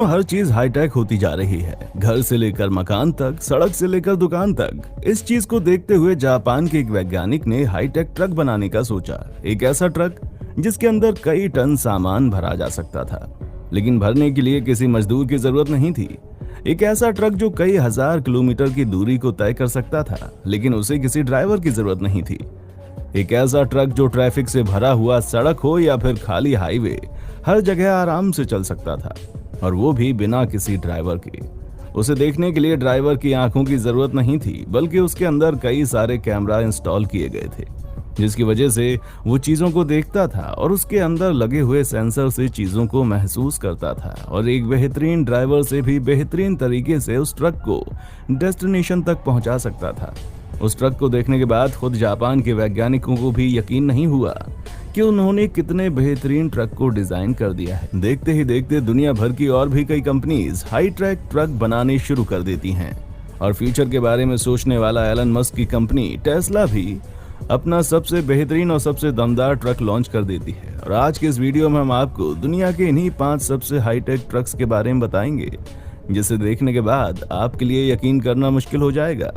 हर चीज हाईटेक होती जा रही है। घर से लेकर मकान तक, सड़क से लेकर दुकान तक। इस चीज को देखते हुए जापान के एक वैज्ञानिक ने हाईटेक ट्रक बनाने का सोचा। एक ऐसा ट्रक जिसके अंदर कई टन सामान भरा जा सकता था, लेकिन भरने के लिए किसी मजदूर की जरूरत नहीं थी। एक ऐसा ट्रक जो कई हजार किलोमीटर की दूरी को तय कर सकता था, लेकिन उसे किसी ड्राइवर की जरूरत नहीं थी। एक ऐसा ट्रक जो ट्रैफिक से भरा हुआ सड़क हो या फिर खाली हाईवे, हर जगह आराम से चल सकता था, और वो भी बिना किसी ड्राइवर के। उसे देखने के लिए ड्राइवर की आंखों की जरूरत नहीं थी, बल्कि उसके अंदर कई सारे कैमरा इंस्टॉल किए गए थे, जिसकी वजह से वो चीजों को देखता था और उसके अंदर लगे हुए सेंसर से चीजों को महसूस करता था, और एक बेहतरीन ड्राइवर से भी बेहतरीन तरीके से उस ट्रक को डेस्टिनेशन तक पहुंचा सकता था। उस ट्रक को देखने के बाद खुद जापान के वैज्ञानिकों को भी यकीन नहीं हुआ कि उन्होंने कितने बेहतरीन ट्रक को डिजाइन कर दिया है। देखते ही देखते दुनिया भर की और भी कई कंपनीज हाईटेक ट्रक बनाने शुरू कर देती हैं, और फ्यूचर के बारे में सोचने वाला एलन मस्क की कंपनी टेस्ला भी अपना सबसे बेहतरीन और सबसे दमदार ट्रक लॉन्च कर देती है। और आज के इस वीडियो में हम आपको दुनिया के इन्हीं 5 सबसे हाईटेक ट्रक्स के बारे में बताएंगे, जिसे देखने के बाद आपके लिए यकीन करना मुश्किल हो जाएगा।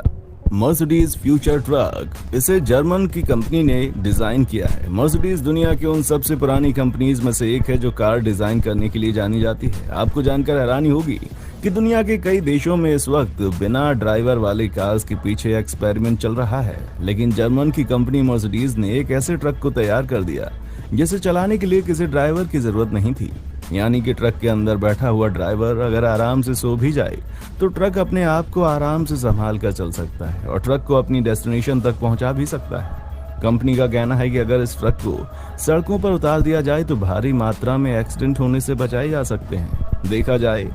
मर्सिडीज फ्यूचर ट्रक, इसे जर्मन की कंपनी ने डिजाइन किया है। मर्सिडीज दुनिया की उन सबसे पुरानी कंपनीज में से एक है जो कार डिजाइन करने के लिए जानी जाती है। आपको जानकर हैरानी होगी कि दुनिया के कई देशों में इस वक्त बिना ड्राइवर वाली कार्स के पीछे एक्सपेरिमेंट चल रहा है, लेकिन जर्मन की कंपनी मर्सिडीज ने एक ऐसे ट्रक को तैयार कर दिया जिसे चलाने के लिए किसी ड्राइवर की जरूरत नहीं थी। यानी कि ट्रक के अंदर बैठा हुआ ड्राइवर अगर आराम से सो भी जाए तो ट्रक अपने आप को आराम से संभाल कर चल सकता है और ट्रक को अपनी डेस्टिनेशन तक पहुंचा भी सकता है। कंपनी का कहना है कि अगर इस ट्रक को सड़कों पर उतार दिया जाए तो भारी मात्रा में एक्सीडेंट होने से बचाए जा सकते हैं। देखा जाए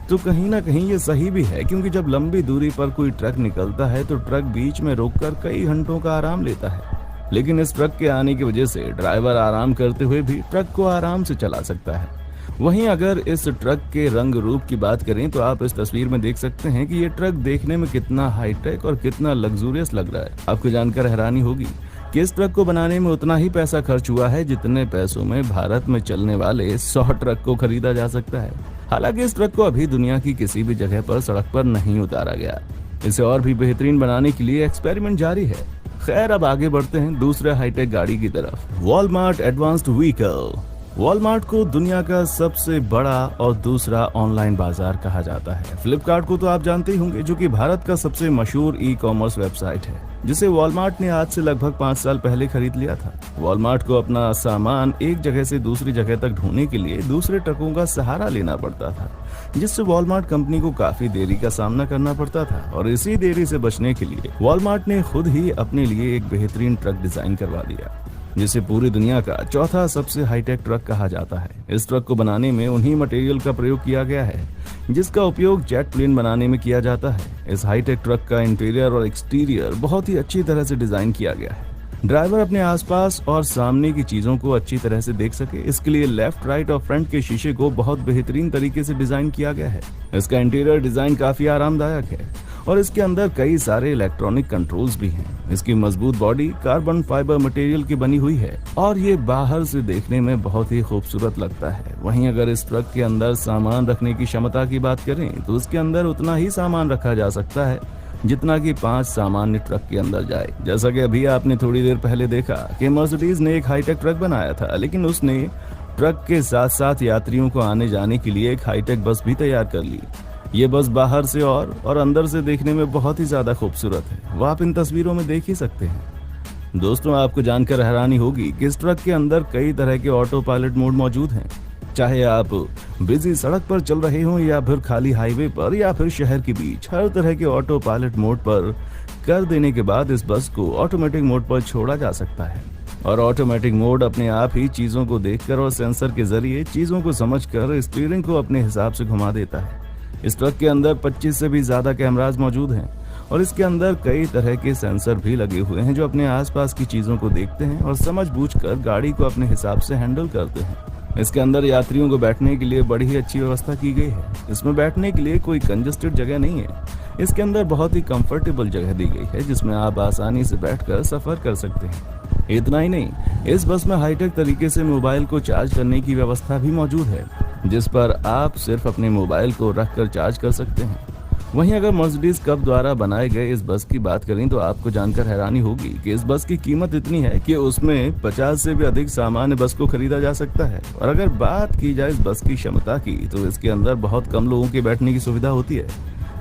तो कहीं ना कहीं ये सही भी है, क्योंकि जब लंबी दूरी पर कोई ट्रक निकलता है तो ट्रक बीच में रोककर कई घंटों का आराम लेता है, लेकिन इस ट्रक के आने की वजह से ड्राइवर आराम करते हुए भी ट्रक को आराम से चला सकता है। वहीं अगर इस ट्रक के रंग रूप की बात करें तो आप इस तस्वीर में देख सकते हैं कि ये ट्रक देखने में कितना हाईटेक और कितना लग्जूरियस लग रहा है। आपको जानकर हैरानी होगी कि इस ट्रक को बनाने में उतना ही पैसा खर्च हुआ है जितने पैसों में भारत में चलने वाले 100 ट्रक को खरीदा जा सकता है। हालांकि इस ट्रक को अभी दुनिया की किसी भी जगह पर सड़क पर नहीं उतारा गया। इसे और भी बेहतरीन बनाने के लिए एक्सपेरिमेंट जारी है। खैर, अब आगे बढ़ते हैं दूसरे हाईटेक गाड़ी की तरफ। Walmart advanced vehicle. वॉलमार्ट को दुनिया का सबसे बड़ा और दूसरा ऑनलाइन बाजार कहा जाता है। फ्लिपकार्ट को तो आप जानते ही होंगे, जो कि भारत का सबसे मशहूर ई कॉमर्स वेबसाइट है, जिसे वॉलमार्ट ने आज से लगभग 5 साल पहले खरीद लिया था। वॉलमार्ट को अपना सामान एक जगह से दूसरी जगह तक ढोने के लिए दूसरे ट्रकों का सहारा लेना पड़ता था, जिससे वॉलमार्ट कंपनी को काफी देरी का सामना करना पड़ता था। और इसी देरी से बचने के लिए वॉलमार्ट ने खुद ही अपने लिए एक बेहतरीन ट्रक डिजाइन करवा दिया, जिसे पूरी दुनिया का चौथा सबसे हाईटेक ट्रक कहा जाता है। इस ट्रक को बनाने में उन्हीं मटेरियल का प्रयोग किया गया है जिसका उपयोग जेट प्लेन बनाने में किया जाता है। इस हाईटेक ट्रक का इंटीरियर और एक्सटीरियर बहुत ही अच्छी तरह से डिजाइन किया गया है। ड्राइवर अपने आसपास और सामने की चीजों को अच्छी तरह से देख सके, इसके लिए लेफ्ट, राइट और फ्रंट के शीशे को बहुत बेहतरीन तरीके से डिजाइन किया गया है। इसका इंटीरियर डिजाइन काफी आरामदायक है और इसके अंदर कई सारे इलेक्ट्रॉनिक कंट्रोल्स भी हैं। इसकी मजबूत बॉडी कार्बन फाइबर मटेरियल की बनी हुई है और ये बाहर से देखने में बहुत ही खूबसूरत लगता है। वहीं अगर इस ट्रक के अंदर सामान रखने की क्षमता की बात करें तो उसके अंदर उतना ही सामान रखा जा सकता है जितना कि 5 सामान्य ट्रक के अंदर जाए। जैसा कि अभी आपने थोड़ी देर पहले देखा कि मर्सिडीज ने एक हाईटेक ट्रक बनाया था, लेकिन उसने ट्रक के साथ साथ यात्रियों को आने जाने के लिए एक हाईटेक बस भी तैयार कर ली। ये बस बाहर से और अंदर से देखने में बहुत ही ज्यादा खूबसूरत है। वो आप इन तस्वीरों में देख ही सकते हैं। दोस्तों, आपको जानकर हैरानी होगी कि इस ट्रक के अंदर कई तरह के ऑटो पायलट मोड मौजूद हैं। चाहे आप बिजी सड़क पर चल रहे हों या फिर खाली हाईवे पर या फिर शहर के बीच, हर तरह के ऑटो पायलट मोड पर कर देने के बाद इस बस को ऑटोमेटिक मोड पर छोड़ा जा सकता है। और ऑटोमेटिक मोड अपने आप ही चीजों को देखकर और सेंसर के जरिए चीजों को समझकर स्टीयरिंग को अपने हिसाब से घुमा देता है। इस ट्रक के अंदर 25 से भी ज्यादा कैमरास मौजूद हैं और इसके अंदर कई तरह के सेंसर भी लगे हुए हैं जो अपने आसपास की चीजों को देखते हैं और समझ बूझकर गाड़ी को अपने हिसाब से हैंडल करते हैं। इसके अंदर यात्रियों को बैठने के लिए बड़ी ही अच्छी व्यवस्था की गई है। इसमें बैठने के लिए कोई कंजेस्टेड जगह नहीं है। इसके अंदर बहुत ही कंफर्टेबल जगह दी गई है जिसमें आप आसानी से बैठकर सफर कर सकते हैं। इतना ही नहीं, इस बस में हाईटेक तरीके से मोबाइल को चार्ज करने की व्यवस्था भी मौजूद है, जिस पर आप सिर्फ अपने मोबाइल को रखकर चार्ज कर सकते हैं। वहीं अगर मर्सिडीज कप द्वारा बनाए गए इस बस की बात करें तो आपको जानकर हैरानी होगी कि इस बस की कीमत इतनी है कि उसमें 50 से भी अधिक सामान्य बस को खरीदा जा सकता है। और अगर बात की जाए इस बस की क्षमता की तो इसके अंदर बहुत कम लोगों के बैठने की सुविधा होती है,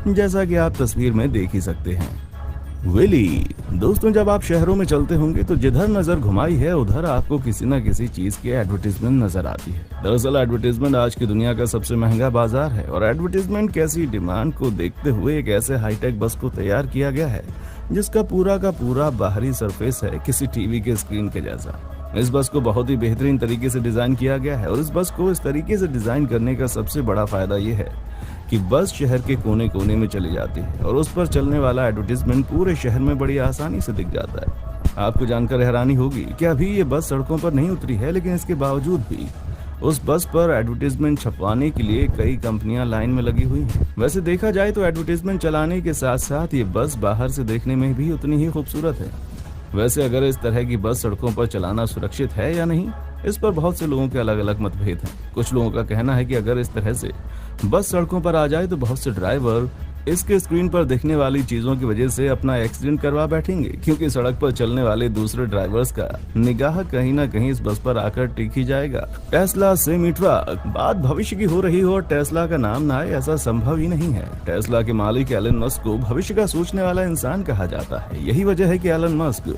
जैसा कि आप तस्वीर में देख ही सकते हैं। विली दोस्तों, जब आप शहरों में चलते होंगे तो जिधर नजर घुमाई है उधर आपको किसी न किसी चीज की एडवर्टीजमेंट नजर आती है। दरअसल एडवर्टीजमेंट आज की दुनिया का सबसे महंगा बाजार है और एडवर्टीजमेंट की ऐसी डिमांड को देखते हुए एक ऐसे हाईटेक बस को तैयार किया गया है जिसका पूरा का पूरा बाहरी सरफेस है किसी टीवी के स्क्रीन के जैसा। इस बस को बहुत ही बेहतरीन तरीके से डिजाइन किया गया है और इस बस को इस तरीके से डिजाइन करने का सबसे बड़ा फायदा ये है कि बस शहर के कोने कोने में चली जाती है और उस पर चलने वाला एडवर्टीजमेंट पूरे शहर में बड़ी आसानी से दिख जाता है। आपको जानकर हैरानी होगी कि अभी ये बस सड़कों पर नहीं उतरी है, लेकिन इसके बावजूद भी उस बस पर एडवर्टीजमेंट छपवाने के लिए कई कंपनियां लाइन में लगी हुई हैं। वैसे देखा जाए तो एडवर्टीजमेंट चलाने के साथ साथ ये बस बाहर से देखने में भी उतनी ही खूबसूरत है। वैसे अगर इस तरह की बस सड़कों पर चलाना सुरक्षित है या नहीं, इस पर बहुत से लोगों के अलग अलग मतभेद हैं। कुछ लोगों का कहना है कि अगर इस तरह से बस सड़कों पर आ जाए तो बहुत से ड्राइवर इसके स्क्रीन पर दिखने वाली चीजों की वजह से अपना एक्सीडेंट करवा बैठेंगे, क्योंकि सड़क पर चलने वाले दूसरे ड्राइवर्स का निगाह कहीं ना कहीं इस बस पर आकर टिक ही जाएगा। टेस्ला सेमी ट्रक, बात भविष्य की हो रही हो और टेस्ला का नाम ना आए ऐसा संभव ही नहीं है। टेस्ला के मालिक एलन मस्क को भविष्य का सोचने वाला इंसान कहा जाता है। यही वजह है कि एलन मस्क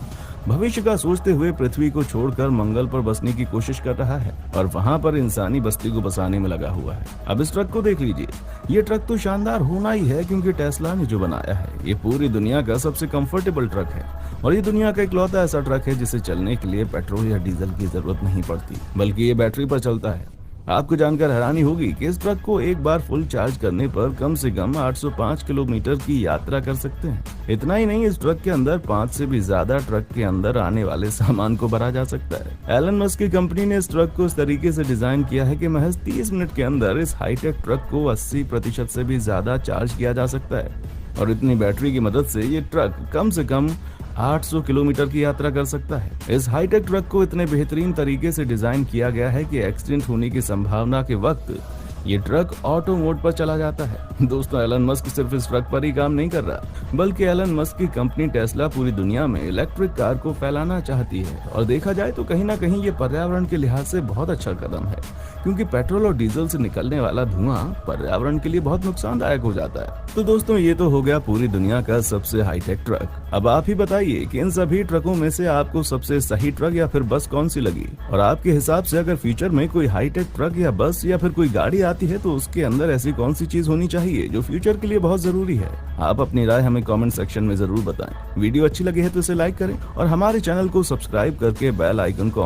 भविष्य का सोचते हुए पृथ्वी को छोड़कर मंगल पर बसने की कोशिश कर रहा है और वहां पर इंसानी बस्ती को बसाने में लगा हुआ है। अब इस ट्रक को देख लीजिए, ये ट्रक तो शानदार होना ही है क्योंकि टेस्ला ने जो बनाया है ये पूरी दुनिया का सबसे कंफर्टेबल ट्रक है और ये दुनिया का इकलौता ऐसा ट्रक है जिसे चलने के लिए पेट्रोल या डीजल की जरूरत नहीं पड़ती, बल्कि ये बैटरी पर चलता है। आपको जानकर हैरानी होगी कि इस ट्रक को एक बार फुल चार्ज करने पर कम से कम 805 किलोमीटर की यात्रा कर सकते हैं। इतना ही नहीं, इस ट्रक के अंदर 5 से भी ज्यादा ट्रक के अंदर आने वाले सामान को भरा जा सकता है। एलन मस्क की कंपनी ने इस ट्रक को इस तरीके से डिजाइन किया है कि महज 30 मिनट के अंदर इस हाईटेक ट्रक को 80% से भी ज्यादा चार्ज किया जा सकता है और इतनी बैटरी की मदद से ये ट्रक कम से कम 800 किलोमीटर की यात्रा कर सकता है। इस हाईटेक ट्रक को इतने बेहतरीन तरीके से डिजाइन किया गया है कि एक्सीडेंट होने की संभावना के वक्त ये ट्रक ऑटो मोड पर चला जाता है। दोस्तों, एलन मस्क सिर्फ इस ट्रक पर ही काम नहीं कर रहा, बल्कि एलन मस्क की कंपनी टेस्ला पूरी दुनिया में इलेक्ट्रिक कार को फैलाना चाहती है और देखा जाए तो कहीं ना कहीं ये पर्यावरण के लिहाज से बहुत अच्छा कदम है, क्योंकि पेट्रोल और डीजल से निकलने वाला धुआं पर्यावरण के लिए बहुत नुकसानदायक हो जाता है। तो दोस्तों, ये तो हो गया पूरी दुनिया का सबसे हाईटेक ट्रक। अब आप ही बताइए कि इन सभी ट्रकों में से आपको सबसे सही ट्रक या फिर बस कौन सी लगी, और आपके हिसाब से अगर फ्यूचर में कोई हाईटेक ट्रक या बस या फिर कोई गाड़ी आती है तो उसके अंदर ऐसी कौन सी चीज होनी चाहिए जो फ्यूचर के लिए बहुत जरूरी है। आप अपनी राय हमें कमेंट सेक्शन में जरूर बताएं। वीडियो अच्छी लगी है तो इसे लाइक करें और हमारे चैनल को सब्सक्राइब करके बेल आइकन को